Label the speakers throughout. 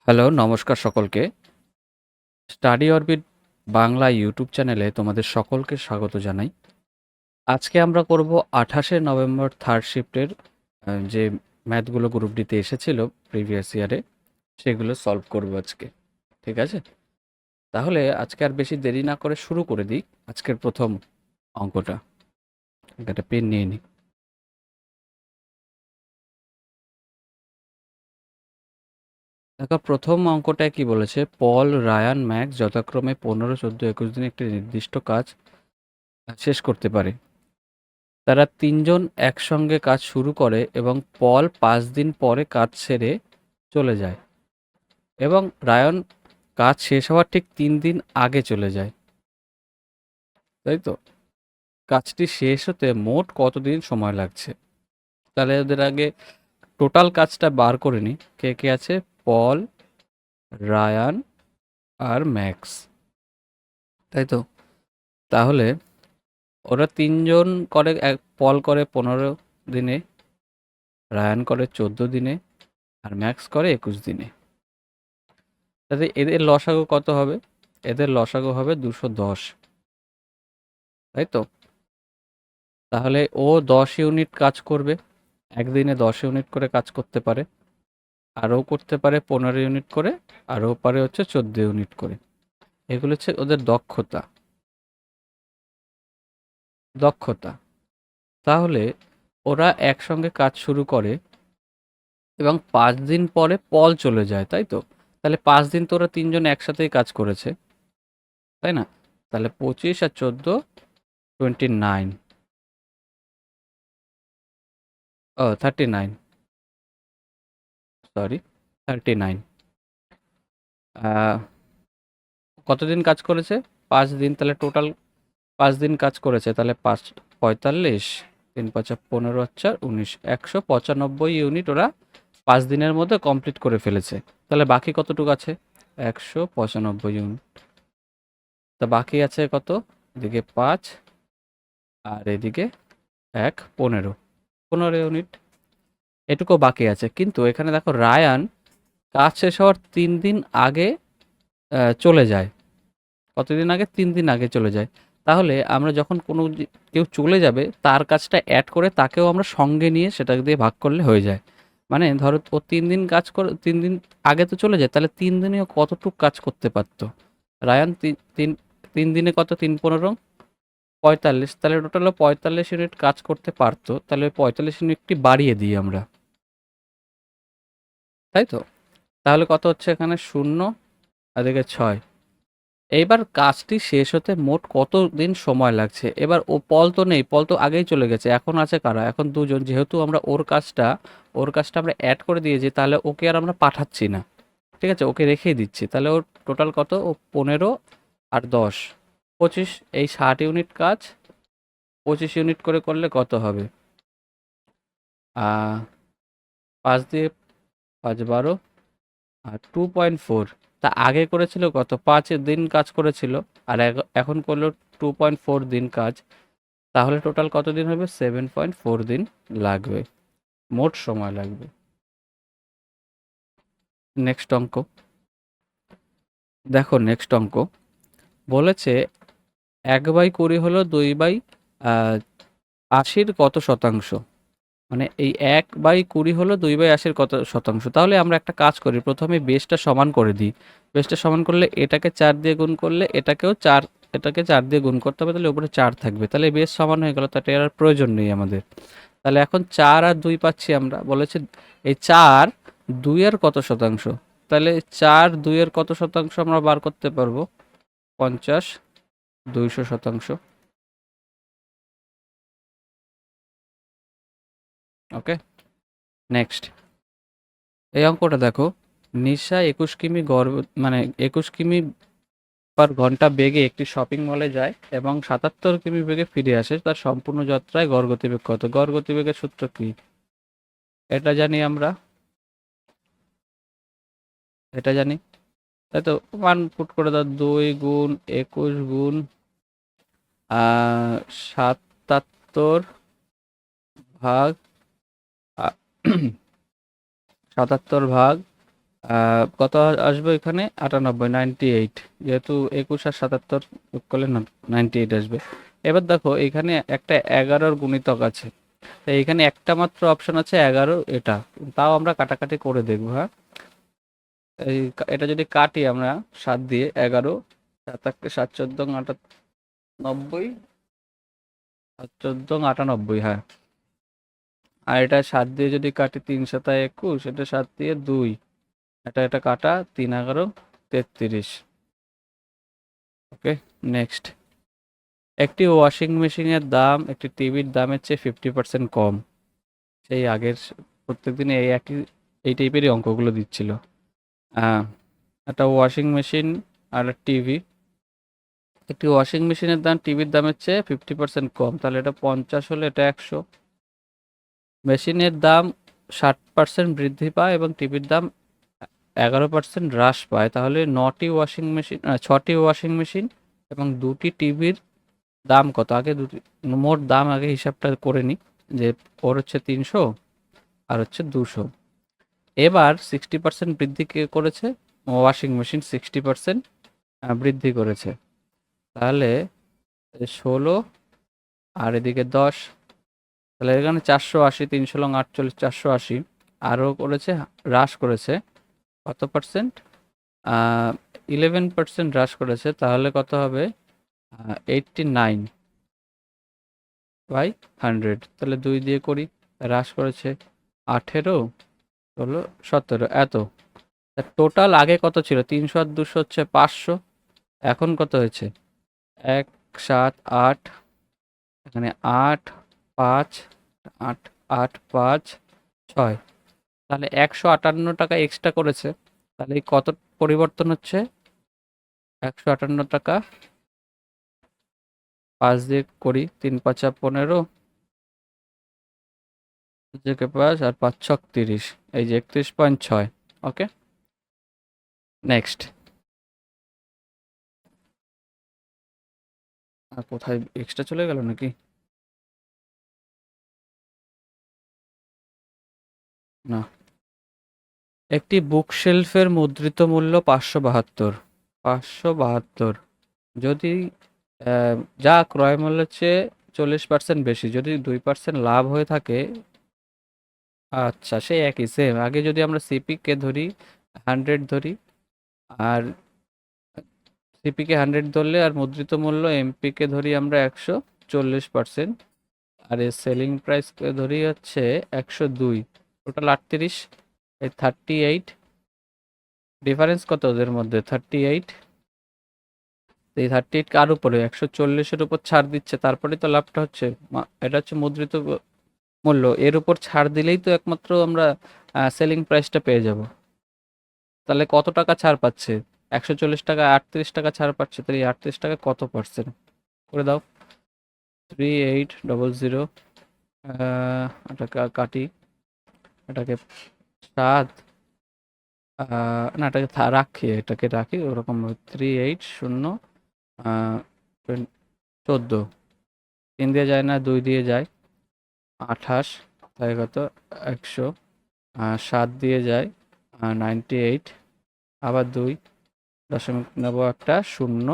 Speaker 1: Hello, নমস্কার সকলকে। Study orbit Bangla YouTube চ্যানেলে তোমাদের সকলকে স্বাগত জানাই। আজকে আমরা করব 28শে নভেম্বর থার্ড শিফটের যে ম্যাথগুলো গ্রুপ ডিতে এসেছিল প্রিভিয়াস ইয়ারে, সেগুলো সলভ করব আজকে। ঠিক আছে? তাহলে আজকে আর বেশি দেরি না করে শুরু করে দিই আজকের প্রথম অঙ্কটা। একটা পেন নিয়ে নিই। দেখো, প্রথম অঙ্কটায় কি বলেছে? পল, রায়ান, ম্যাক্স যথাক্রমে 15, 14, 21 দিনে একটি নির্দিষ্ট কাজ শেষ করতে পারে। তারা তিনজন একসঙ্গে কাজ শুরু করে এবং পল 5 দিন পরে কাজ সেরে চলে যায় এবং রায়ন কাজ শেষ হওয়ার ঠিক 3 দিন আগে চলে যায়, তাই তো? কাজটি শেষ হতে মোট কতদিন সময় লাগছে? তাহলে ওদের আগে টোটাল কাজটা বার করে নি। কে কে আছে? পল, রায়ান আর ম্যাক্স, তাই তো? তাহলে ওরা তিনজন করে, পল করে 15 দিনে, রায়ান করে 14 দিনে, আর ম্যাক্স করে 21 দিনে। তাহলে এদের লসাগু কত হবে? এদের লসাগু হবে 210, তাই তো? তাহলে ও 10 ইউনিট কাজ করবে, একদিনে 10 ইউনিট করে কাজ করতে পারে, আরও করতে পারে 15 ইউনিট করে, আরও পারে হচ্ছে 14 ইউনিট করে। এগুলো হচ্ছে ওদের দক্ষতা। দক্ষতা তাহলে ওরা একসঙ্গে কাজ শুরু করে এবং 5 দিন পরে পল চলে যায়, তাই তো? তাহলে 5 দিন তো ওরা তিনজন একসাথেই কাজ করেছে, তাই না? তাহলে 25 আর 14, 29, 39, সরি, 39। কতদিন কাজ করেছে? 5 দিন। তাহলে টোটাল 5 দিন কাজ করেছে, তাহলে 45, 3×5 = 15, 19, 195 ইউনিট ওরা 5 দিনের মধ্যে কমপ্লিট করে ফেলেছে। তাহলে বাকি কতটুকু আছে? 195 ইউনিট। তা বাকি আছে কত? এদিকে 5 আর এদিকে 1, 15 ইউনিট। এটুকু বাকি আছে। কিন্তু এখানে দেখো, রায়ান কাজ শেষ হওয়ার 3 দিন আগে চলে যায়। কতদিন আগে? 3 দিন আগে চলে যায়। তাহলে আমরা যখন কোনো কেউ চলে যাবে, তার কাজটা অ্যাড করে তাকেও আমরা সঙ্গে নিয়ে সেটা দিয়ে ভাগ করলে হয়ে যায়। মানে ধরো ও 3 দিন কাজ করে, 3 দিন আগে তো চলে যায়, তাহলে 3 দিনে ও কতটুক কাজ করতে পারতো? রায়ান তিন তিন 3 দিনে কত? 3×15, 45। তাহলে টোটাল 45 ইউনিট কাজ করতে পারতো। তাহলে 45 ইউনিটটি বাড়িয়ে দিই আমরা, তাই তো? তাহলে কত হচ্ছে এখানে? 0 আর এদিকে 6। এইবার কাজটি শেষ হতে মোট কতদিন সময় লাগছে? এবার ও পল তো নেই, পল তো আগেই চলে গেছে। এখন আছে কারা? এখন দুজন। যেহেতু আমরা ওর কাজটা আমরা অ্যাড করে দিয়েছি, তাহলে ওকে আর আমরা পাঠাচ্ছি না, ঠিক আছে? ওকে রেখেই দিচ্ছি। তাহলে ওর টোটাল কত? ও 15 আর 10, 25। এই 60 ইউনিট কাজ 25 ইউনিট করে করলে কত হবে? 5 দিয়ে 5, 12 আর 2.4। তা আগে করেছিল কত? 5 দিন কাজ করেছিল, আর এখন করলো 2.4 দিন কাজ। তাহলে টোটাল কত দিন হবে? 7.4 দিন লাগবে, মোট সময় লাগবে। নেক্সট অঙ্ক দেখো। নেক্সট অঙ্ক বলেছে 1/20 হলো 2/80 কত শতাংশ? মানে এই 1/20 হলো 2/80 কত শতাংশ? তাহলে আমরা একটা কাজ করি, প্রথমে বেসটা সমান করে দিই। বেসটা সমান করলে এটাকে 4 দিয়ে গুণ করলে এটাকেও 4, এটাকে 4 দিয়ে গুণ করতে হবে, তাহলে উপরে 4 থাকবে। তাহলে বেস সমান হয়ে গেল, তাতে আর প্রয়োজন নেই আমাদের। তাহলে এখন 4 আর 2 পাচ্ছি আমরা। বলেছে এই 4 2 এর কত শতাংশ? তাহলে 4 2 এর কত শতাংশ আমরা বার করতে পারবো? 50, 200 শতাংশ। ওকে, নেক্সট এই অঙ্কটা দেখো। নিশা 21 কিমি মানে 21 কিমি/ঘন্টা বেগে একটি শপিং মলে যায় এবং 77 কিমি বেগে ফিরে আসে। তার সম্পূর্ণ যাত্রায় গড় গতিবেগ কত? গড় গতিবেগের সূত্র কি? এটা জানি আমরা, এটা জানি, তাই তো? মান পুট করে দাও। 2 গুণ 21 গুণ 77 ভাগ 77 ভাগ কত আসবে এখানে? 98, 98, যেহেতু 21 আর 77 যোগ করলে 98 আসবে। এবার দেখো এখানে একটা 11-র গুণিতক আছে, তো এখানে একটা মাত্র অপশন আছে 11, এটা তাও আমরা কাটাকাটি করে দেখবো। হ্যাঁ, এটা যদি কাটি আমরা 7 দিয়ে, 11, 7 14 98, 7 14 98, হ্যাঁ। আর এটা 7 দিয়ে যদি কাটি, 3 7 21, এটা 7 দিয়ে 2, এটা কাটা 3 11 33। ওকে, নেক্সট। একটি ওয়াশিং মেশিনের দাম একটি টিভির দামের চেয়ে 50% কম। সেই আগের প্রত্যেকদিন এই টাইপেরই অঙ্কগুলো দিচ্ছিল। আহ, একটা ওয়াশিং মেশিন আর টিভি। একটি ওয়াশিং মেশিনের দাম টিভির দামের চেয়ে 50% কম, তাহলে এটা 50 হলে এটা 100। মেশিনের দাম 60% বৃদ্ধি পায় এবং টিভির দাম 11% হ্রাস পায়, তাহলে 6টি ওয়াশিং মেশিন এবং 2টি টিভির দাম কত? আগে মোট দাম আগে হিসাবটা করে নিই, যে ওর হচ্ছে 300 আর হচ্ছে 200। এবার 60% বৃদ্ধি কে করেছে? ওয়াশিং মেশিন 60% বৃদ্ধি করেছে, তাহলে 16 আর এদিকে 10, তাহলে এখানে 480, 3 লং 48, 480। আরও করেছে, হ্রাস করেছে কত পার্সেন্ট? 11% হ্রাস করেছে, তাহলে কত হবে? 89/100। তাহলে 2 দিয়ে করি, হ্রাস করেছে 18, 16, 17, এত। টোটাল আগে কত ছিল? 300 আর 200 হচ্ছে 500, এখন কত হয়েছে? 1 7 8, এখানে 8 5 8 8 5 6, তাহলে 158 টাকা এক্সট্রা করেছে। তাহলে এই কত পরিবর্তন হচ্ছে? 158 টাকা। 5 দিয়ে করি, 3 5 15, থেকে 5 আর 5 6 30, এই যে 31.6। ওকে, নেক্সট। আর কোথায় এক্সট্রা চলে গেল নাকি? না, একটি বুকশেলফের মুদ্রিত মূল্য 572। 572, যদি যা ক্রয় মূল্যের চেয়ে 40% বেশি, যদি 2% লাভ হয়ে থাকে। আচ্ছা, সে একই সেম। আগে যদি আমরা সিপি কে ধরি 100 ধরি, আর সিপি কে 100 ধরলে আর মুদ্রিত মূল্য এমপি কে ধরি আমরা 140%, আর এর সেলিং প্রাইস কে ধরি হচ্ছে 102, টোটাল 38, এই 38। ডিফারেন্স কত ওদের মধ্যে? 38। এই 38 কার উপরে? 140-এর উপর ছাড় দিচ্ছে, তারপরে তো লাভটা হচ্ছে। এটা হচ্ছে মুদ্রিত মূল্য, এর উপর ছাড় দিলেই তো একমাত্র আমরা সেলিং প্রাইসটা পেয়ে যাব। তাহলে কত টাকা ছাড় পাচ্ছে? 140 টাকা, 38 টাকা ছাড় পাচ্ছে, তাহলে এই 38 টাকা কত পার্সেন্ট করে দাও। 3800, এটাকে কাটি, এটাকে 7, না এটাকে রাখি, এটাকে রাখি ওরকম। 3800, 14, 3 দিয়ে যায় না, 2 দিয়ে যায়, 28, তাই কত? 100, 7 দিয়ে যায়, 98, আবার 2 দশমিক নেবো একটা শূন্য,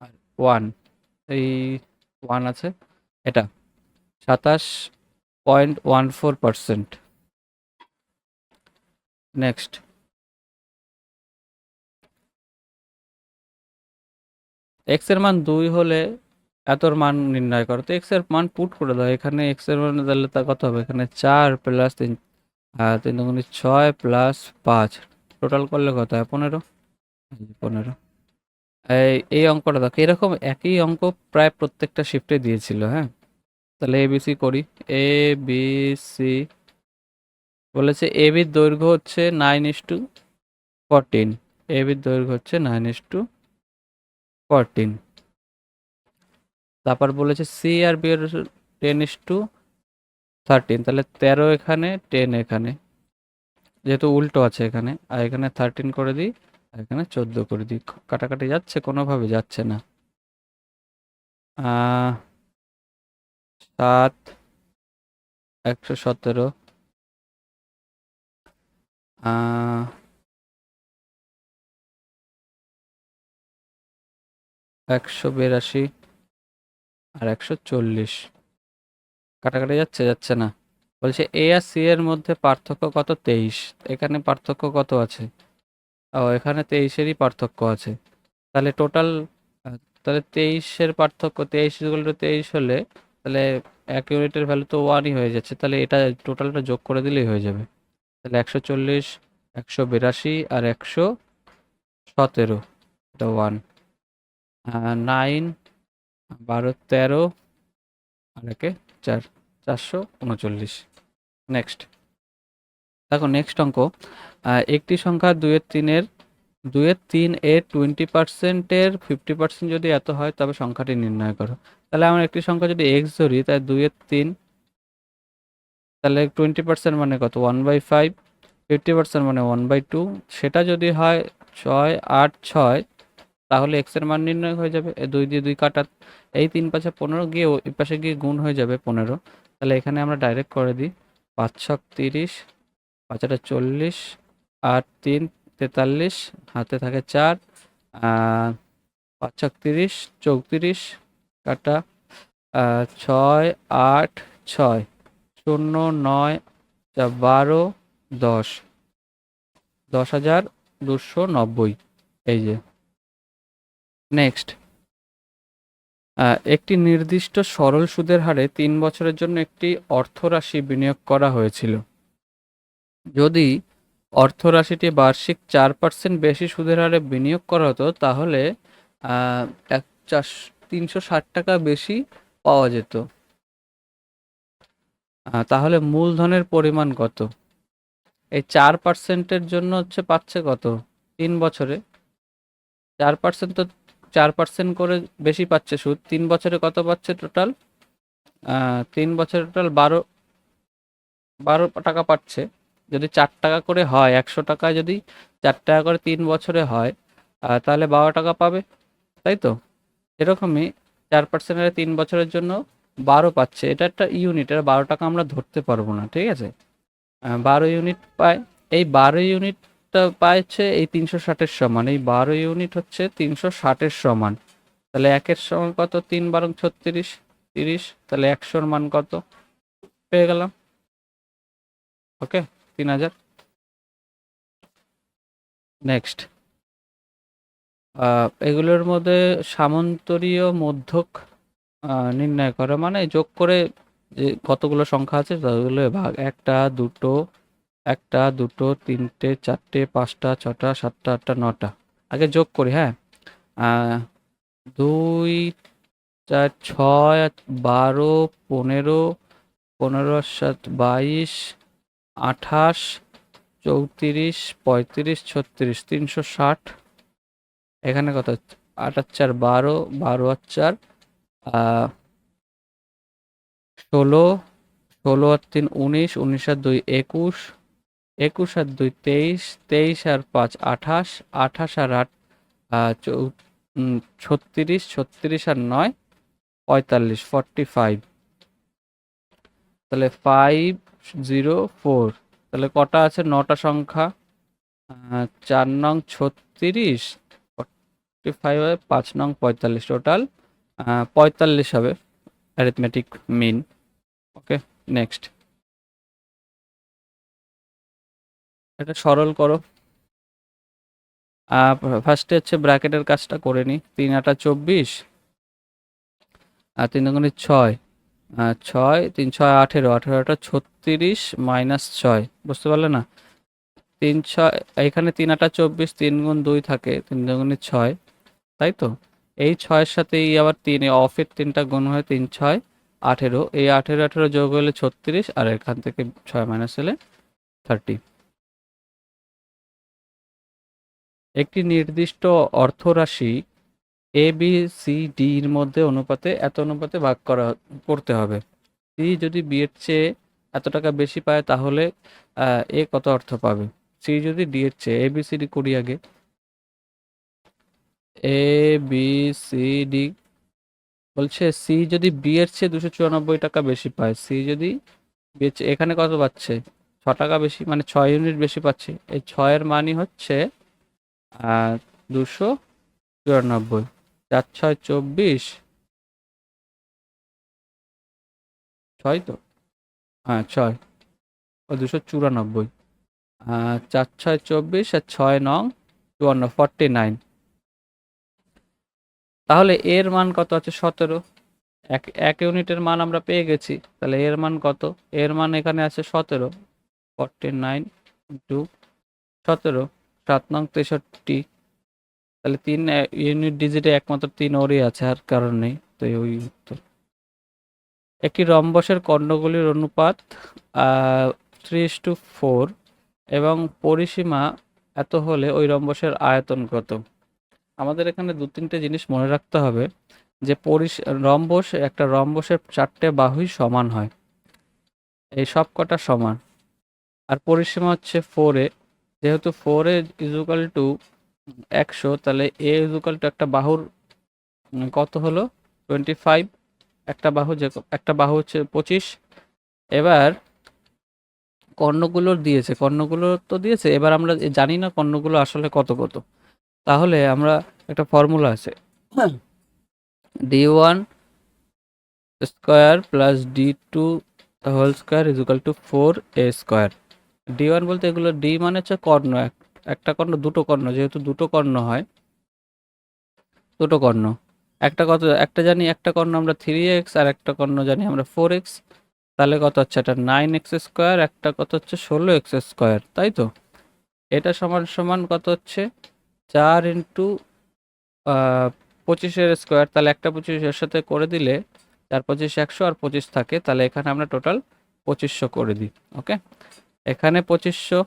Speaker 1: আর 1, এই 1 আছে, এটা 27.14%। নেক্সট, এক্স এর মান 2 হলে এতর মান নির্ণয় করো। তো এক্স এর মান পুট করে দাও এখানে। এক্স এর মান তাহলে তা কত হবে? এখানে 4 প্লাস 3, 3 দুগুণে 6 প্লাস 5, টোটাল করলে কত হয়? 15। 15। এই অঙ্কটা দেখো, এরকম একই অঙ্ক প্রায় প্রত্যেকটা শিফটে দিয়েছিল। হ্যাঁ, তাহলে এবিসি করি। এ বি সি বলেছে এ বির দৈর্ঘ্য হচ্ছে 9:14। এ বির দৈর্ঘ্য হচ্ছে 9:14। তারপর বলেছে সি আর বি এর 10:13, তাহলে 13 এখানে, 10 এখানে, যেহেতু উল্টো আছে এখানে, আর এখানে 13 করে দিই, আর এখানে 14 করে দিই। কাটাকাটি যাচ্ছে? কোনোভাবে যাচ্ছে না। 7, 117, 182 আর 140 কাটাকাটি যাচ্ছে না। বলছে এ আর সি এর মধ্যে পার্থক্য কত? 23। এখানে পার্থক্য কত আছে? ও, এখানে 23-এরই পার্থক্য আছে। তাহলে টোটাল, তাহলে 23-এর পার্থক্য 23 হলে তাহলে এক ইউনিটের ভ্যালু তো 1ই হয়ে যাচ্ছে। তাহলে এটা টোটালটা যোগ করে দিলেই হয়ে যাবে। তাহলে 140, 182 আর 117, এটা 1, 9, 12, 13 আর একে 4, 439। নেক্সট দেখো, নেক্সট অঙ্ক। একটি সংখ্যা 2-3 এর 20%-এর 50% যদি এত হয় তবে সংখ্যাটি নির্ণয় করো। তাহলে আমরা একটি সংখ্যা যদি এক্স ধরি, তাই 2-3, তাহলে 20% মানে কত? 1/5। 50% মানে 1/2। সেটা যদি হয় 6, 8, 6, তাহলে এক্স এর মান নির্ণয় হয়ে যাবে। 2 দিয়ে 2 কাটা, এই 3×5 = 15 গিয়ে ওই পাশে গিয়ে গুণ হয়ে যাবে 15। তাহলে এখানে আমরা ডাইরেক্ট করে দিই, 5×6 = 30, 5×8 = 40, 8×3 = 43, হাতে থাকে 4, 5×6 = 30, 34 কাটা 6, 8, 6, 0, 9, 12, 10, 10,290। এই যে নেক্সট, একটি নির্দিষ্ট সরল সুদের হারে 3 বছরের জন্য একটি অর্থরাশি বিনিয়োগ করা হয়েছিল। যদি অর্থরাশিটি বার্ষিক 4% বেশি সুদের হারে বিনিয়োগ করা হতো, তাহলে 360 টাকা বেশি পাওয়া যেত। তাহলে মূলধনের পরিমাণ কত? এই 4%-এর জন্য হচ্ছে পাচ্ছে কত 3 বছরে? 4% তো 4% করে বেশি পাচ্ছে সুদ। 3 বছরে কত পাচ্ছে টোটাল? 3 বছরে টোটাল 12 টাকা পাচ্ছে। যদি 4 টাকা করে হয়, 100 টাকায় যদি 4 টাকা করে 3 বছরে হয়, তাহলে 12 টাকা পাবে, তাই তো? এরকমই 4%-এর 3 বছরের জন্য 12 পাচ্ছে। এটা একটা ইউনিট, এটা 12 টাকা আমরা ধরতে পারবো না, ঠিক আছে? 12 ইউনিট পায়। এই 12 ইউনিটটা পাচ্ছে এই 360-এর সমান। এই 12 ইউনিট হচ্ছে 360-এর সমান। তাহলে 1-এর সমান কত? 3×12 = 36, 30। তাহলে 100-র মান কত? পেয়ে গেলাম। ওকে, 3000। নেক্সট, এগুলোর মধ্যে সামন্তরীয় মধ্যক নির্ণয় করা, মানে যোগ করে যে কতগুলো সংখ্যা আছে তাগুলো ভাগ। 1, 2, 3, 4, 5, 6, 7, 8, 9টা আগে যোগ করি। হ্যাঁ, 2, 4, 6, 12, 15, 15 × 7 = 22, 28, 34, 35, 36, 360। এখানে কত? 8 আর 4 12, 12 আর 4 16, 16 আর 3 19, 19 আর 2 21, 21 আর 2 23, 23 আর 5 28, 28 আর 8 36, 36 আর 9 45, 45। তাহলে 504। তাহলে কটা আছে? 9টা সংখ্যা। 4 নং 36, 45 হবে, 5 নং 45, টোটাল 45 হবে অ্যারিথমেটিক মিন। ওকে, নেক্সট, এটা সরল করো। ফার্স্টে হচ্ছে ব্র্যাকেটের কাজটা করে নিই। 3×8 = 24, আর 3×2 = 6, 6, 3, 6, 18, 18টা 36 - 6, বুঝতে পারলে না? 3, 6, এখানে 3×8 = 24, 3×2 থাকে, 3×2 = 6, তাই তো? এই 6-এর সাথে এই আবার 3, অফের 3টা গুণ হয়ে 3, 6, 18, এই 18, 18 যোগ হলে 36, আর এখান থেকে 6 মাইনাস হলে 30। একটি নির্দিষ্ট অর্থরাশি এ বি সি ডি এর মধ্যে অনুপাতে এত অনুপাতে ভাগ করতে হবে। সি যদি বি এর চেয়ে এত টাকা বেশি পায়, তাহলে এ কত অর্থ পাবে? সি যদি ডি এর চেয়ে, এ বি সি ডি করি আগে। এ বি সি ডি বলছে সি যদি বি এর চেয়ে 294 টাকা বেশি পায়, সি যদি বি এর চেয়ে এখানে কত পাচ্ছে? 6 টাকা বেশি, মানে 6 ইউনিট বেশি পাচ্ছে। এই 6-এর মানই হচ্ছে 294। 4 6 24, 6 তো, হ্যাঁ 6 ও 294, 4 6 24 আর 6 9 54, 49। তাহলে এর মান কত আছে? 17। এক ইউনিটের মান আমরা পেয়ে গেছি, তাহলে এর মান কত? এর মান এখানে আছে 17, 49 ইন্টু 17, 7 9 63। তাহলে 3 ইউনিট ডিজিটে একমাত্র 3 ওরই আছে, আর কারণ নেই, তো ওই উত্তর। একটি রম্বসের কর্ণগুলির অনুপাত 3:4 এবং পরিসীমা এত হলে ওই রম্বসের আয়তন কত? আমাদের এখানে 2-3টে জিনিস মনে রাখতে হবে, যে একটা রম্বসের 4টে বাহুই সমান হয়, এই সব কটা সমান, আর পরিসীমা হচ্ছে 4a। যেহেতু 4a ইজুকাল টু 100, তাহলে a ইজুকাল টু একটা বাহুর কত হলো? 25। একটা বাহু হচ্ছে 25। এবার কর্ণগুলো তো দিয়েছে, এবার আমরা জানি না কর্ণগুলো আসলে কত কত। তাহলে আমরা একটা ফর্মুলা আছে, d1 square plus d2 whole square is equal to 4a square. d1 বলতে এগুলো d মানে হচ্ছে কর্ণ, একটা কর্ণ, দুটো কর্ণ, যেহেতু দুটো কর্ণ হয়, দুটো কর্ণ। একটা জানি, একটা কর্ণ আমরা 3x, আর একটা কর্ণ জানি আমরা 4x। তাহলে কত হচ্ছে? এটা 9x স্কোয়ার, একটা কত হচ্ছে 16x স্কোয়ার, তাই তো? এটা সমান সমান কত হচ্ছে? 4 ইন্টু 25-এর স্কোয়ার। তাহলে একটা 25 এর সাথে করে দিলে 4 25 100, আর 25 থাকে, তাহলে এখানে আমরা টোটাল 2500 করে দিই। ওকে, এখানে 2500,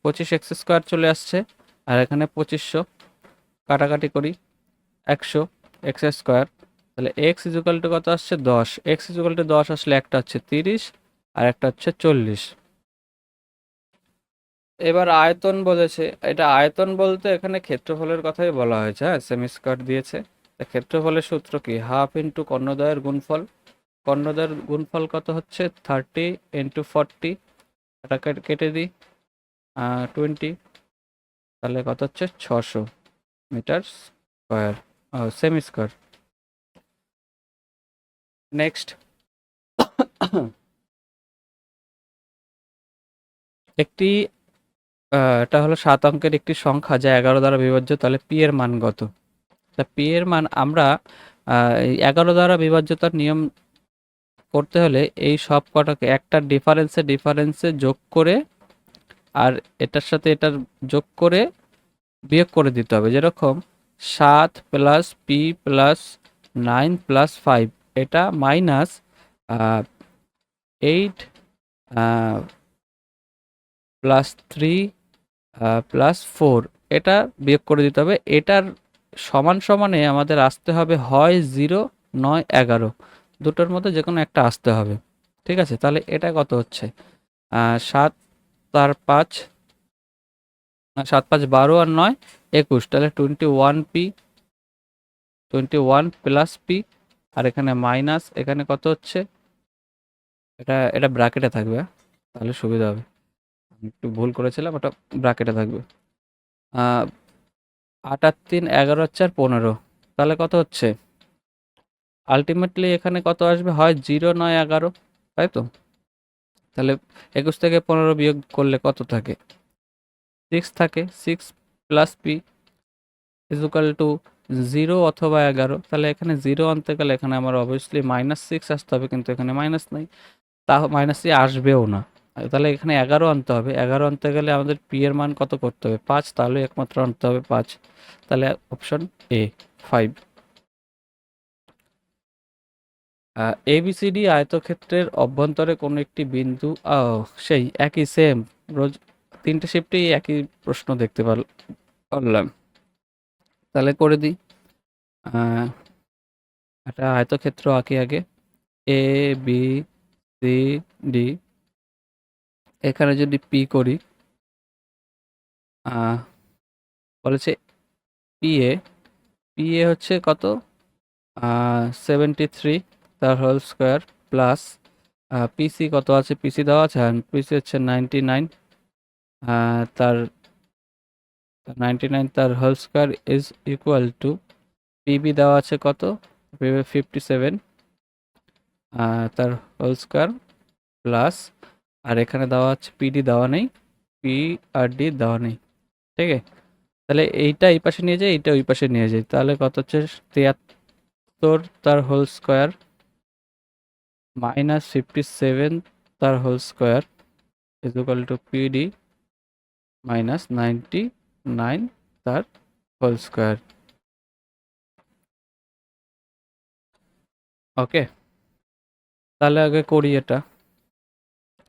Speaker 1: 25x স্কোয়ার চলে আসছে, আর এখানে 2500, কাটাকাটি করি, 100 x স্কোয়ার। তাহলে x ইজুকাল টু কত আসছে? 10। x ইজুকাল টু 10 আসলে একটা হচ্ছে 30, আর একটা হচ্ছে 40। এবার আয়তন বলেছে, এটা আয়তন বলতে এখানে ক্ষেত্রফলের কথাই বলা হয়েছে। হ্যাঁ, সেমি স্কোয়ার দিয়েছে। তা ক্ষেত্রফলের সূত্র কি? হাফ ইন্টু কর্ণদ্বয়ের গুণফল। কর্ণদ্বয়ের গুণফল কত হচ্ছে? 30 ইন্টু 40, এটা কেটে দিই, 20। তাহলে কত হচ্ছে? 600 মিটার স্কোয়ার, সেমি স্কোয়ার। নেক্সট, একটি এটা হলো 7 অঙ্কের একটি সংখ্যা যা 11 দ্বারা বিভাজ্য, তাহলে পি এর মান কত? তা পি এর মান আমরা এই 11 দ্বারা বিভাজ্যতার নিয়ম করতে হলে এই সব কটাকে একটা ডিফারেন্সে যোগ করে, আর এটার সাথে এটার যোগ করে বিয়োগ করে দিতে হবে। যেরকম 7 প্লাস পি প্লাস 9 প্লাস 5, এটা মাইনাস 8 প্লাস 3 প্লাস 4, এটা বিয়োগ করে দিতে হবে। এটার সমান সমানে আমাদের আসতে হবে হয় 0 নয় 11, দুটোর মধ্যে যে কোনো একটা আসতে হবে। ঠিক আছে, তাহলে এটা কত হচ্ছে? 7 আর 5, 7 5 12, আর 9 21, তাহলে 21p, 21 প্লাস পি, আর এখানে মাইনাস, এখানে কত হচ্ছে? এটা ব্র্যাকেটে থাকবে, তাহলে সুবিধা হবে। আমি একটু ভুল করেছিলাম, ওটা ব্র্যাকেটে থাকবে। 8 আর 3 11 হচ্ছে, আর 15, তাহলে কত হচ্ছে? আলটিমেটলি এখানে কত আসবে? হয় 0 নয় 11, তাই তো? তাহলে 21 থেকে 15 বিয়োগ করলে কত থাকে? 6 থাকে। 6 প্লাস পি ইজুকাল টু 0 অথবা 11। তাহলে এখানে 0 আনতে গেলে এখানে আমার অবভিয়াসলি -6 আসতে হবে, কিন্তু এখানে মাইনাস নেই, তা -3 আসবেও না। তাহলে এখানে 11 আনতে হবে। 11 আনতে গেলে আমাদের পি এর মান কত করতে হবে? 5, তাহলে একমাত্র আনতে হবে 5। তাহলে অপশন এ, 5। এবিসিডি আয়তক্ষেত্রের অভ্যন্তরে কোনো একটি বিন্দু, সেই একই সেম, রোজ 3টে শিফটেই একই প্রশ্ন দেখতে পারলাম। তাহলে করে দিই, একটা আয়তক্ষেত্র আঁকি আগে, এ বি সি ডি। এখানে যদি পি করি, বলেছে পি এ হচ্ছে কত? 73 তার হোল স্কোয়ার, প্লাস পিসি কত আছে? পিসি দেওয়া আছে, পিসি হচ্ছে 99, তার 99 তার whole square is equal to PB দেওয়া আছে কত, 57, তার হোল স্কোয়ার প্লাস, আর এখানে দেওয়া আছে পিডি দেওয়া নেই, পি আর ডি দেওয়া নেই, ঠিক আছে। তাহলে এইটা এই পাশে নিয়ে যাই, এইটা ওই পাশে নিয়ে যাই, তাহলে কত হচ্ছে 73 তার হোল স্কোয়ার মাইনাস 57 তার whole square is equal to PD minus 99 তার হোল স্কোয়ার। ওকে, তাহলে আগে করি এটা।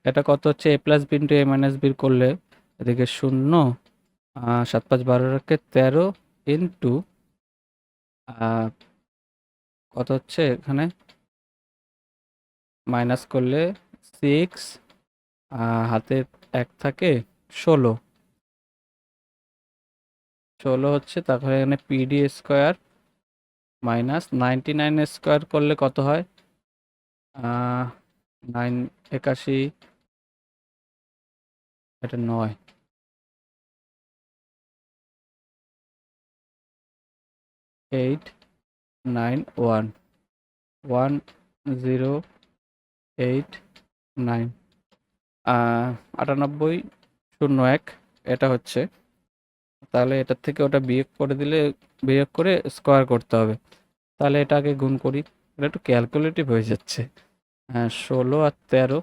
Speaker 1: এটা কত হচ্ছে, এ প্লাস বি ইন্টু এ মাইনাস বি করলে এদিকে 0, 7 5 12 ইন্টু কত হচ্ছে এখানে মাইনাস করলে 6, হাতে 1 থাকে 16, 16 হচ্ছে, তারপরে এখানে পিডি স্কোয়ার মাইনাস 99 স্কোয়ার করলে কত হয়, 9 81, এটা 9, 8 9 1 1 0 8 9, 98 01 এটা হচ্ছে। তাহলে এটার থেকে ওটা বিয়োগ করে দিলে, বিয়োগ করে স্কোয়ার করতে হবে। তাহলে এটা আগে গুণ করি, এটা একটু ক্যালকুলেটিভ হয়ে যাচ্ছে। 16 আর 13,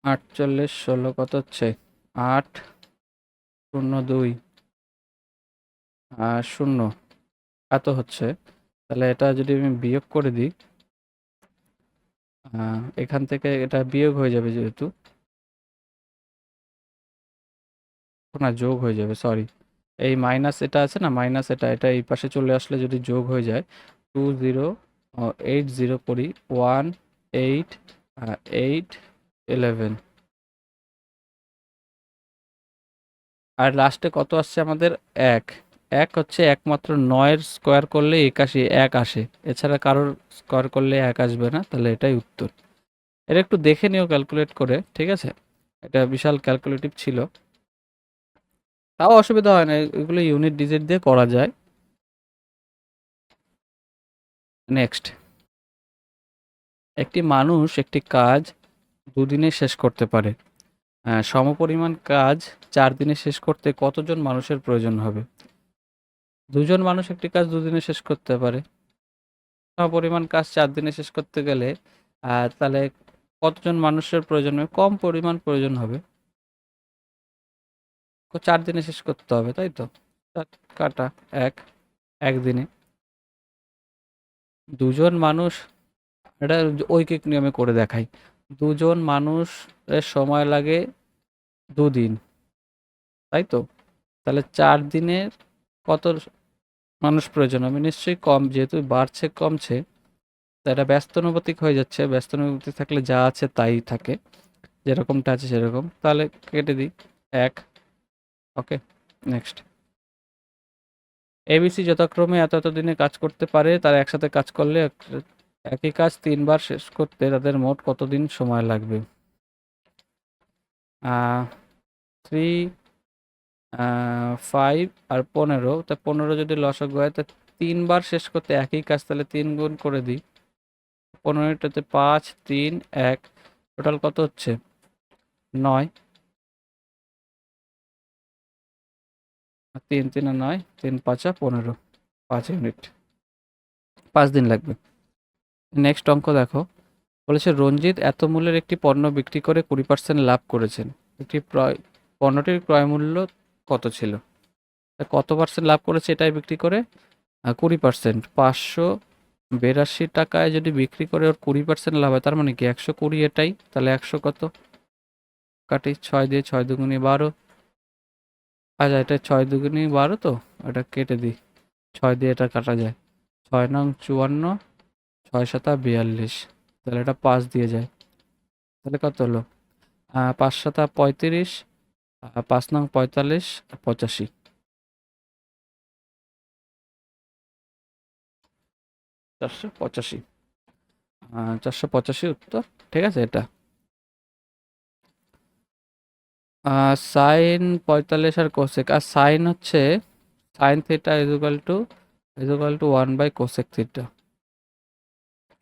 Speaker 1: 48 16 কত হচ্ছে 8 0 2 0 এত হচ্ছে। তাহলে এটা যদি আমি বিয়োগ করে দিই, এখান থেকে এটা বিয়োগ হয়ে যাবে, যেহেতু না যোগ হয়ে যাবে, সরি, এই মাইনাস এটা আছে না, মাইনাস এটা এটা এই পাশে চলে আসলে যদি যোগ হয়ে যায় 2080 করি 18 8 11, আর লাস্টে কত আসছে আমাদের 1, 1 হচ্ছে একমাত্র 9-এর স্কোয়ার করলে 81 1 আসে, এছাড়া কারোর স্কোয়ার করলে 1 আসবে না, তাহলে এটাই উত্তর। এটা একটু দেখে নিও ক্যালকুলেট করে, ঠিক আছে, এটা বিশাল ক্যালকুলেটিভ ছিল, তাও অসুবিধা হয় না, এগুলো ইউনিট ডিজিট দিয়ে করা যায়। নেক্সট, একটি মানুষ একটি কাজ 2 দিনে শেষ করতে পারে, সমপরিমাণ কাজ 4 দিনে শেষ করতে কতজন মানুষের প্রয়োজন হবে? 2 জন মানুষ একটি কাজ 2 দিনে শেষ করতে পারে, সমপরিমাণ কাজ 4 দিনে শেষ করতে গেলে তাহলে কতজন মানুষের প্রয়োজন হবে? কম পরিমাণ প্রয়োজন হবে, 4 দিনে শেষ করতে হবে, তাই তো, কাটা 1, 1 দিনে। 2 জন মানুষ, এটা ঐকিক নিয়মে করে দেখাই, 2 জন মানুষের সময় লাগে 2 দিন, তাই তো, তাহলে 4 দিনের কত মানুষ প্রয়োজন হবে? নিশ্চয়ই কম, যেহেতু বাড়ছে কমছে, তো এটা ব্যস্তানুপাতিক হয়ে যাচ্ছে, ব্যস্তানুপাতিক থাকলে যা আছে তাই থাকে, যেরকমটা আছে সেরকম, তাহলে কেটে দিই 1। ওকে, নেক্সট, এবিসি যথাক্রমে এত এত দিনে কাজ করতে পারে, তারা একসাথে কাজ করলে একই কাজ 3 বার শেষ করতে তাদের মোট কতদিন সময় লাগবে? 3 5 আর 15, তা 15 যদি লসাগু হয়, তা 3 বার শেষ করতে একই কাজ, তাহলে 3 গুণ করে দিই, 15টাতে 5 3 1, টোটাল কত হচ্ছে 9, 3 3 9, 3 5 15, 5 ইউনিট, 5 দিন লাগবে। নেক্সট অঙ্ক দেখো, বলেছে রঞ্জিত এত মূল্যের একটি পণ্য বিক্রি করে 20% লাভ করেছেন, একটি পণ্যটির ক্রয় মূল্য কত ছিল? কত পার্সেন্ট লাভ করেছে এটাই বিক্রি করে, 20%, 582 টাকায় যদি বিক্রি করে ওর 20% লাভ হয়, তার মানে কি 120, এটাই, তাহলে 100 কত, কাটি 6 দিয়ে, 6 দুগুণে 12, আচ্ছা এটা 6 দুগুণে 12, তো এটা কেটে দিই, 6 দিয়ে এটা কাটা যায়, 6 নং 54, 6 7 42, তাহলে এটা 5 দিয়ে যায়, তাহলে কত হলো, 5 7 35, 5 নং 45, 85, 485, 485 উত্তর, ঠিক আছে এটা। সাইন 45 আর কোসেক, আর সাইন হচ্ছে sine theta is equal to one by cosec theta.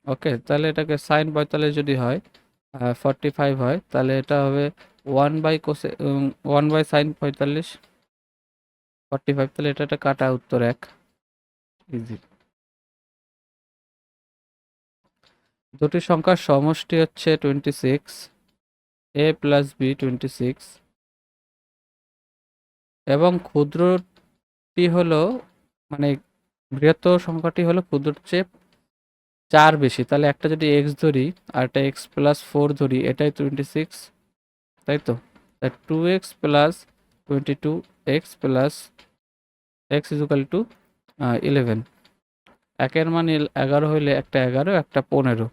Speaker 1: Okay, তাহলে এটাকে সাইন 45 যদি হয় 45 হয়, তাহলে এটা হবে 1/কোসেক 1/সাইন 45, তাহলে এটা একটা কাটা উত্তর 1। ইজি। দুটি সংখ্যার সমষ্টি হচ্ছে 26, a প্লাস b 26, এবং ক্ষুদ্রটি হলো মানে বৃহত্তর সংখ্যাটি হলো ক্ষুদ্রর চেয়ে 4 বেশি, তাহলে একটা যদি x ধরি আর একটা x+4 ধরি, এটাই 26, তাই তো? তাই 2x প্লাস 22x+x=11। একের মান 11 হইলে একটা 11, একটা 15,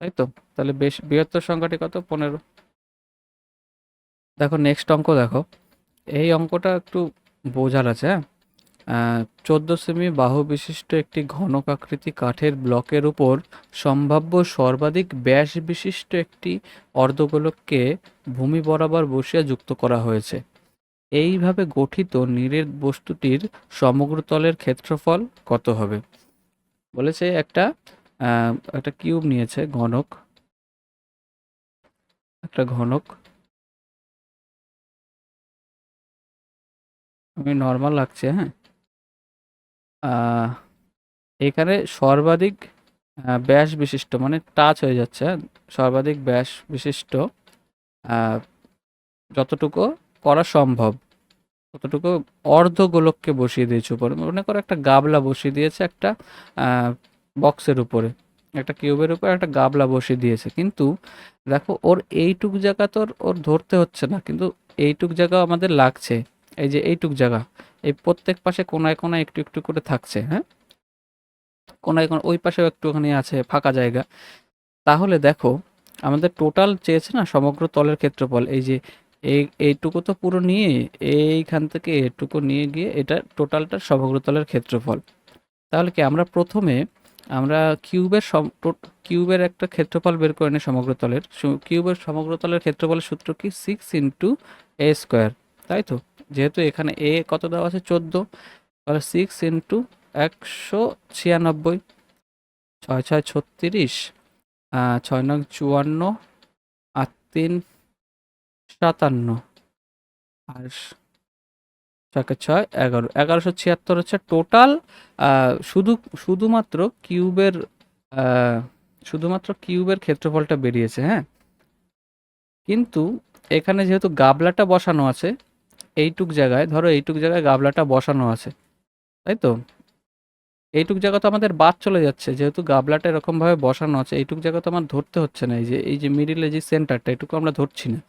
Speaker 1: তাই তো? তাহলে বৃহত্তর সংখ্যাটি কত? 15। দেখো নেক্সট অঙ্ক দেখো, এই অঙ্কটা একটু বোঝার আছে, হ্যাঁ। 14 সেমি বাহু বিশিষ্ট একটি ঘনকাকৃতি কাঠের ব্লকের উপর সম্ভাব্য সর্বাধিক ব্যাস বিশিষ্ট একটি অর্ধগোলককে ভূমি বরাবর বসিয়ে যুক্ত করা হয়েছে। এইভাবে গঠিত নিরেট বস্তুটির সমগ্র তলের ক্ষেত্রফল কত হবে? বলেছে একটা কিউব নিয়েছে, একটা ঘনক, আমি নর্মাল লাগছে, হ্যাঁ। আহ, এখানে সর্বাধিক ব্যাস বিশিষ্ট মানে টাচ হয়ে যাচ্ছে, হ্যাঁ? সর্বাধিক ব্যাস বিশিষ্ট আহ, যতটুকু করা সম্ভব ততটুকু অর্ধগোলককে বসিয়ে দিয়েছে উপরে। মনে করো একটা গাবলা বসিয়ে দিয়েছে একটা বক্সের উপরে, একটা কিউবের উপরে একটা গাবলা বসিয়ে দিয়েছে, কিন্তু দেখো ওর এইটুক জায়গা তো ওর ধরতে হচ্ছে না, কিন্তু এইটুক জায়গা আমাদের লাগছে। এই যে এইটুক জায়গা, এই প্রত্যেক পাশে কোনায় কোনায় একটু একটু করে থাকছে, হ্যাঁ। কোনায় কোনায় ওই পাশেও একটুখানি আছে ফাঁকা জায়গা। তাহলে দেখো আমাদের টোটাল চেয়েছে না সমগ্র তলের ক্ষেত্রফল, এই যে এইটুকু তো পুরো নিয়ে এইখান থেকে এটুকু নিয়ে গিয়ে এটা টোটালটা সমগ্র তলের ক্ষেত্রফল। তাহলে কি আমরা প্রথমে আমরা কিউবের একটা ক্ষেত্রফল বের করে নিই সমগ্র তলের। কিউবের সমগ্র তলের ক্ষেত্রফলের সূত্র কি? 6 × a², তাই তো? যেহেতু এখানে এ কত দেওয়া আছে 14, তাহলে 6 × 196, 6×6 = 36, 6×9 = 54, আর 3 × 7 = 57, আর 6 × 6 = 11, 1176 হচ্ছে টোটাল। শুধু শুধুমাত্র কিউবের আহ, শুধুমাত্র কিউবের ক্ষেত্রফলটা বেরিয়েছে, হ্যাঁ। কিন্তু এখানে যেহেতু গাবলাটা বসানো আছে এইটুক জায়গায়, ধরো এইটুক জায়গায় গাবলাটা বসানো আছে, তাই তো? এইটুক জায়গা তো আমাদের বাদ চলে যাচ্ছে, যেহেতু গাবলাটা এরকম ভাবে বসানো আছে, এইটুক জায়গা তো আমার ধরতে হচ্ছে না। এই যে মিডিলে যে সেন্টারটা, এটুকু আমরা ধরছি না।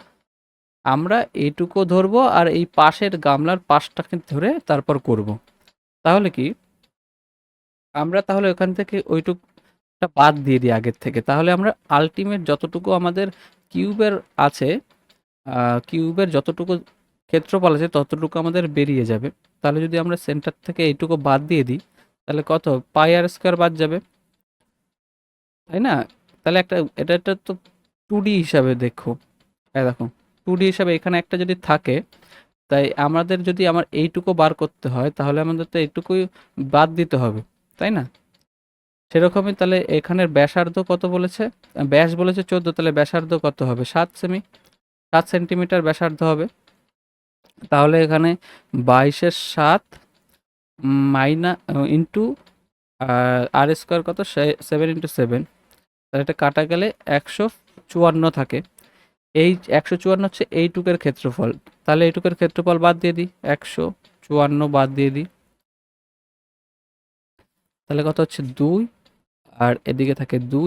Speaker 1: আমরা এইটুকু ধরবো আর এই পাশের গামলার পাশটাকে ধরে তারপর করব। তাহলে কি আমরা তাহলে ওখান থেকে ওইটুকটা বাদ দিয়ে দিই আগের থেকে, তাহলে আমরা আলটিমেট যতটুকু আমাদের কিউবের আছে, কিউবের যতটুকু ক্ষেত্রফল আছে ততটুকু আমাদের বেরিয়ে যাবে। তাহলে যদি আমরা সেন্টার থেকে এইটুকু বাদ দিয়ে দিই, তাহলে কত? πr² বাদ যাবে, তাই না? তাহলে এটা তো 2D হিসাবে দেখো, দেখো 2D হিসাবে এখানে একটা যদি থাকে, তাই আমার এইটুকু বার করতে হয়, তাহলে আমাদের তো এইটুকুই বাদ দিতে হবে, তাই না? সেরকমই তাহলে এখানের ব্যাসার্ধ কত বলেছে? ব্যাস বলেছে 14, তাহলে ব্যাসার্ধ কত হবে? 7 সেমি, 7 সেন্টিমিটার ব্যাসার্ধ হবে। তাহলে এখানে 22/7 মাইনা ইন্টু r² কত? 7 × 7, তাহলে এটা কাটা গেলে 154 থাকে। এই 154 হচ্ছে এইটুকের ক্ষেত্রফল, তাহলে এইটুকের ক্ষেত্রফল বাদ দিয়ে দিই, 154 বাদ দিয়ে দিই, তাহলে কত হচ্ছে 2, আর এদিকে থাকে 2,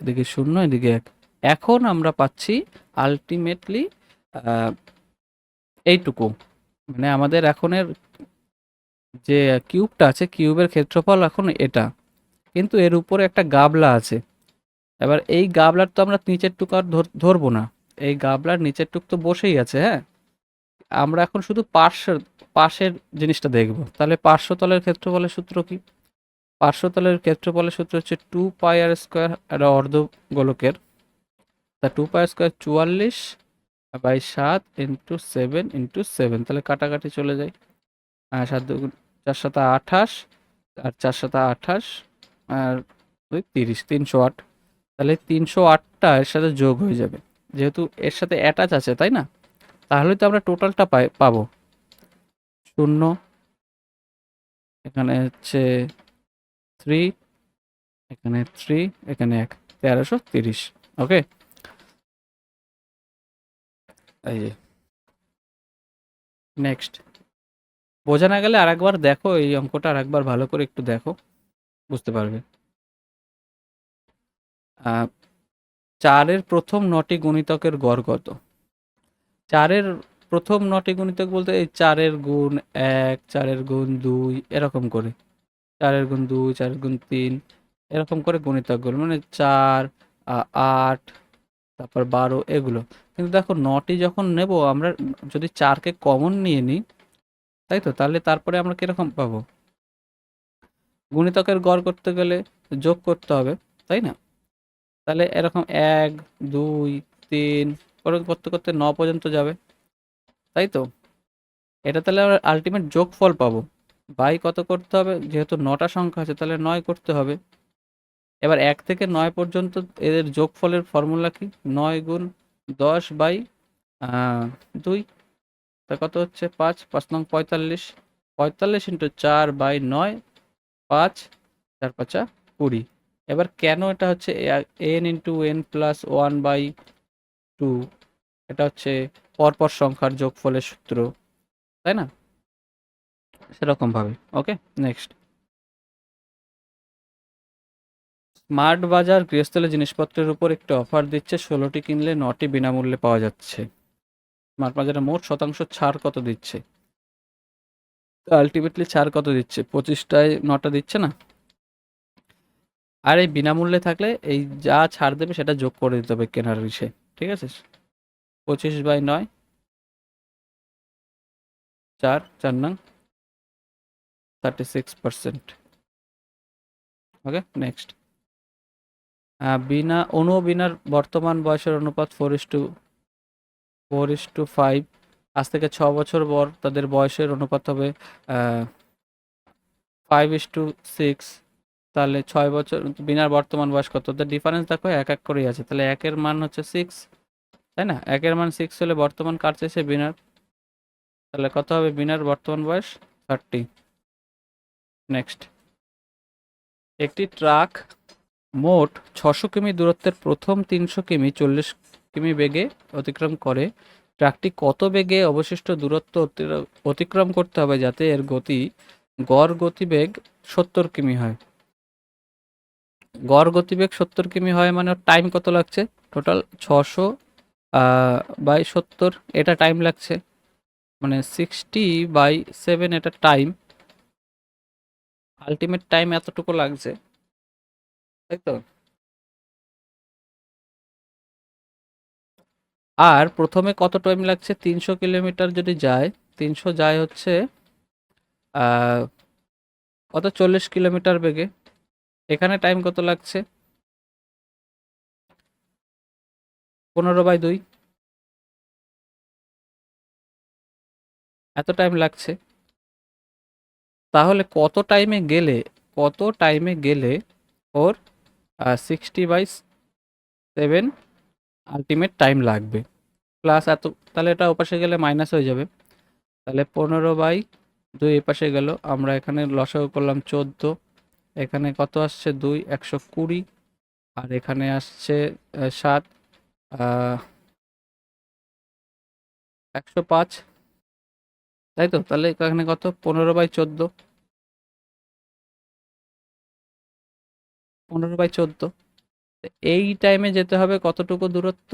Speaker 1: এদিকে 0, এদিকে 1। এখন আমরা পাচ্ছি আলটিমেটলি এইটুকু, মানে আমাদের এখনের যে কিউবটা আছে কিউবের ক্ষেত্রফল এখন এটা, কিন্তু এর উপরে একটা গাবলা আছে। এবার এই গাবলার তো আমরা নিচের টুকু আর ধরবো না, এই গাবলার নিচের টুক তো বসেই আছে, হ্যাঁ। আমরা এখন শুধু পাশের জিনিসটা দেখব। তাহলে পার্শ্বতলের ক্ষেত্রফলের সূত্র কি? পার্শ্বতলের ক্ষেত্রফলের সূত্র হচ্ছে 2πr², একটা অর্ধ গোলকের, তা 2πr² 44, বাই 7 ইন্টু 7 ইন্টু 7, তাহলে কাটাকাটি চলে যায়। 7 দুগুণ 4 সাতা 28, আর 4 সাতা 28, আর 2 30, 308। তাহলে 308টা এর সাথে যোগ হয়ে যাবে, যেহেতু এর সাথে অ্যাটাচ আছে, তাই না? তাহলে তো আমরা টোটালটা পাবো 0, এখানে হচ্ছে 3, এখানে 3, এখানে 1, 1330। ওকে, এই যে নেক্সট। বোঝা না গেলে আরেকবার দেখো, এই অঙ্কটা আরেকবার ভালো করে একটু দেখো, বুঝতে পারবে। 4-এর প্রথম 9টি গুণিতকের গড় কত? 4-এর প্রথম 9টি গুণিতক বলতে এই 4-এর গুণ 1, 4-এর গুণ 2, এরকম করে 4-এর গুণ 2, 4-এর গুণ 3, এরকম করে গুণিতকগুলো, মানে 4, 8, তারপর 12, এগুলো। কিন্তু দেখো 9টি যখন নেব আমরা, যদি 4কে কমন নিয়ে নিই, তাই তো, তাহলে তারপরে আমরা কিরকম পাবো? গুণিতকের গড় করতে গেলে যোগ করতে হবে, তাই না? তাহলে এরকম 1, 2, 3 করে করতে করতে 9 পর্যন্ত যাবে, তাই তো? এটা তাহলে আমরা আলটিমেট যোগফল পাবো। বাই কত করতে হবে? যেহেতু 9টা সংখ্যা আছে তাহলে 9 করতে হবে। এবার 1 থেকে 9 পর্যন্ত এদের যোগফলের ফর্মুলা কি? 9 গুণ 10 বাই 2, তা কত হচ্ছে? 5, 5 নং 45, 45 ইন্টু 4 বাই 9, 5, 4 5 20। এবার কেন এটা হচ্ছে n into n plus 1 by 2, এটা হচ্ছে পরপর সংখ্যার যোগফলের সূত্র, তাই না? সেরকম ভাবে। ওকে, নেক্সট। স্মার্ট বাজার গৃহস্থলী জিনিসপত্রের উপর একটি অফার দিচ্ছে, 16টি কিনলে 9টি বিনামূল্যে পাওয়া যাচ্ছে। স্মার্ট বাজারে মোট শতাংশ ছাড় কত দিচ্ছে? আলটিমেটলি ছাড় কত দিচ্ছে? 25টায় 9টা দিচ্ছে না? আর এই বিনামূল্যে থাকলে এই যা ছাড় দেবে সেটা যোগ করে দিতে হবে কেনার ইসে, ঠিক আছে? 25/9, 4, 4 নং 36%। ওকে, নেক্সট। বিনা অনু ও বিনার বর্তমান বয়সের অনুপাত 4:5। আজ থেকে 6 বছর পর তাদের বয়সের অনুপাত হবে 5:6। তাহলে 6 বছর বিনার বর্তমান বয়স কত? ওদের ডিফারেন্স দেখো, এক এক করেই আছে। তাহলে একের মান হচ্ছে 6, তাই না? একের মান 6 হলে বর্তমান কার চেয়েছে? বিনার। তাহলে কত হবে বিনার বর্তমান বয়স? 30। নেক্সট। একটি ট্রাক মোট 600 কিমি দূরত্বের প্রথম 300 কিমি 40 কিমি বেগে অতিক্রম করে। ট্রাকটি কত বেগে অবশিষ্ট দূরত্ব অতিক্রম করতে হবে যাতে এর গড় গতিবেগ 70 কিমি হয়? গড় গতিবেগ 70 কিমি হয় মানে ওর টাইম কত লাগছে? টোটাল 600 বাই 70, এটা টাইম লাগছে, মানে 60/7 এটা টাইম, আলটিমেট টাইম এতটুকু লাগছে, তাই তো? আর প্রথমে কত টাইম লাগছে? 300 কিলোমিটার যদি যায়, 300 যায় হচ্ছে আহ, কত? 40 কিলোমিটার বেগে। এখানে টাইম কত লাগছে? 15/2, এত টাইম লাগছে। তাহলে কত টাইমে গেলে ওর 60/7 আলটিমেট টাইম লাগবে, প্লাস এত, তাহলে এটা ওপাশে গেলে মাইনাস হয়ে যাবে। তাহলে 15/2 এপাশে গেল, আমরা এখানে লসাগু করলাম 14, এখানে কত আসছে? 2, 120, আর এখানে আসছে 7, 105, তাই তো? তাহলে এখানে কত? 15/14, 15/14। এই টাইমে যেতে হবে কতটুকু দূরত্ব?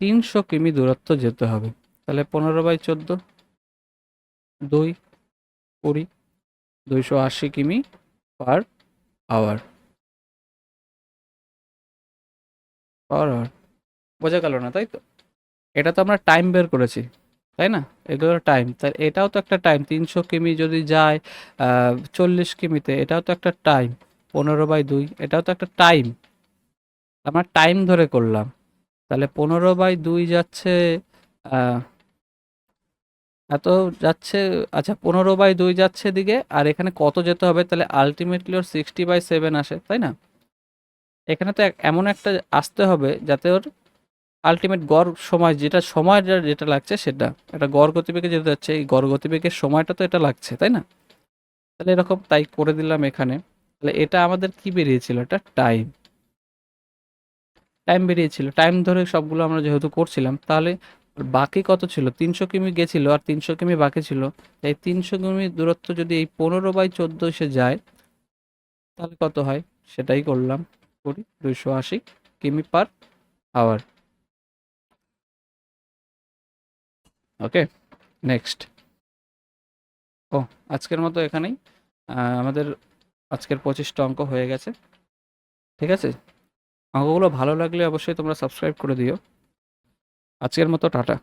Speaker 1: 300 কিমি দূরত্ব যেতে হবে। তাহলে 15/14, 2, 20, 280 কিমি পার আওয়ার। বোঝা গেল না, তাই তো? এটা তো আমরা টাইম বের করেছি, তাই না? এগুলো টাইম, তাই এটাও তো একটা টাইম। 300 কিমি যদি যায় 40 কিমিতে, এটাও তো একটা টাইম। 15/2 এটাও তো একটা টাইম, আমরা টাইম ধরে করলাম। তাহলে 15/2 যাচ্ছে এত যাচ্ছে। আচ্ছা, 15/2 যাচ্ছে এদিকে, আর এখানে কত যেতে হবে? তাহলে আলটিমেটলি ওর 60/7 আসে, তাই না? এখানে তো এমন একটা আসতে হবে যাতে ওর আলটিমেট গড় সময়, যেটা লাগছে সেটা, এটা গড় গতিবেগে যেতে যাচ্ছে, এই গড় গতিবেগের সময়টা তো এটা লাগছে, তাই না? তাহলে এরকম তাই করে দিলাম এখানে। তাহলে এটা আমাদের কি বেরিয়েছিল? এটা টাইম টাইম বেরিয়েছিল। টাইম ধরে সবগুলো আমরা যেহেতু করছিলাম, তাহলে বাকি কত ছিল? 300 কিমি গেছিল আর 300 কিমি বাকি ছিল। এই 300 কিমি দূরত্ব যদি এই 15/14 এসে যায়, তাহলে কত হয়? সেটাই করলাম। করি 280 কিমি/আওয়ার। ওকে, নেক্সট। ও, আজকের মতো এখানেই আমাদের আজকের 25টা অঙ্ক হয়ে গেছে। ঠিক আছে, অঙ্কগুলো ভালো লাগলে অবশ্যই তোমরা সাবস্ক্রাইব করে দিও। আজকের মতো টাটা।